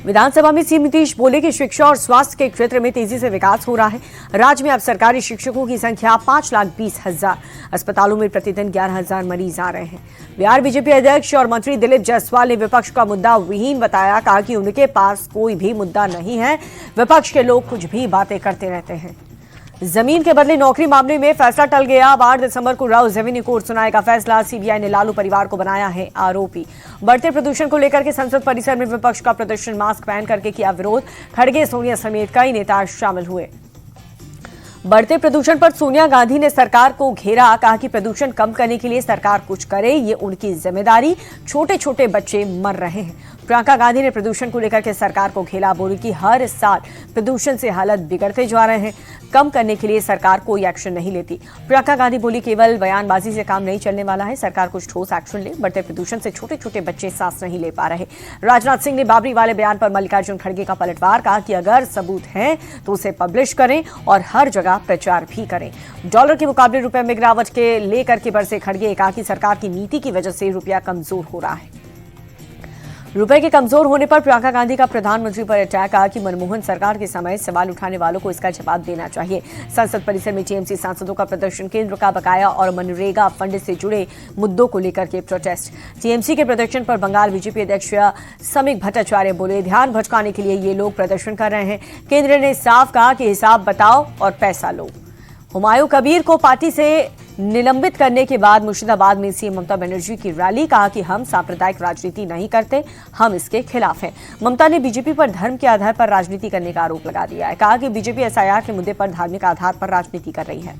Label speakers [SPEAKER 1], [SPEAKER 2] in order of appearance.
[SPEAKER 1] विधानसभा में सीएम नीतीश बोले कि शिक्षा और स्वास्थ्य के क्षेत्र में तेजी से विकास हो रहा है। राज्य में अब सरकारी शिक्षकों की संख्या 5,20,000, अस्पतालों में प्रतिदिन 11,000 मरीज आ रहे हैं। बिहार बीजेपी अध्यक्ष और मंत्री दिलीप जायसवाल ने विपक्ष का मुद्दा विहीन बताया। कहा कि उनके पास कोई भी मुद्दा नहीं है, विपक्ष के लोग कुछ भी बातें करते रहते हैं। जमीन के बदले नौकरी मामले में फैसला टल गया। 8 दिसंबर को राउज रेवेन्यू कोर्ट सुनाएगा फैसला। सीबीआई ने लालू परिवार को बनाया है आरोपी। बढ़ते प्रदूषण को लेकर के संसद परिसर में विपक्ष का प्रदर्शन, मास्क पहन करके किया विरोध। खड़गे, सोनिया समेत कई नेता शामिल हुए। बढ़ते प्रदूषण पर सोनिया गांधी ने सरकार को घेरा। कहा कि प्रदूषण कम करने के लिए सरकार कुछ करे, ये उनकी जिम्मेदारी। छोटे छोटे बच्चे मर रहे हैं। प्रियंका गांधी ने प्रदूषण को लेकर के सरकार को घेरा। बोली कि हर साल प्रदूषण से हालत बिगड़ते जा रहे हैं, कम करने के लिए सरकार कोई एक्शन नहीं लेती। प्रियंका गांधी बोली केवल बयानबाजी से काम नहीं चलने वाला है, सरकार कुछ ठोस एक्शन ले। बढ़ते प्रदूषण से छोटे छोटे बच्चे सांस नहीं ले पा रहे। राजनाथ सिंह ने बाबरी वाले बयान पर मल्लिकार्जुन खड़गे का पलटवार। कहा कि अगर सबूत हैं तो उसे पब्लिश करें और हर जगह प्रचार भी करें। डॉलर के मुकाबले रुपए में गिरावट के लेकर के बरसे खड़गे। कहा कि सरकार की नीति की वजह से रुपया कमजोर हो रहा है। रुपए के कमजोर होने पर प्रियंका गांधी का प्रधानमंत्री पर अटैक। कहा कि मनमोहन सरकार के समय सवाल उठाने वालों को इसका जवाब देना चाहिए। संसद परिसर में टीएमसी सांसदों का प्रदर्शन, केंद्र का बकाया और मनरेगा फंड से जुड़े मुद्दों को लेकर के प्रोटेस्ट। टीएमसी के प्रदर्शन पर बंगाल बीजेपी अध्यक्ष समीक भट्टाचार्य बोले, ध्यान भटकाने के लिए ये लोग प्रदर्शन कर रहे हैं। केंद्र ने साफ कहा कि हिसाब बताओ और पैसा लो। हुमायूं कबीर को पार्टी से निलंबित करने के बाद मुर्शिदाबाद में सीएम ममता बनर्जी की रैली। कहा कि हम सांप्रदायिक राजनीति नहीं करते, हम इसके खिलाफ हैं। ममता ने बीजेपी पर धर्म के आधार पर राजनीति करने का आरोप लगा दिया है। कहा कि बीजेपी एसआईआर के मुद्दे पर धार्मिक आधार पर राजनीति कर रही है।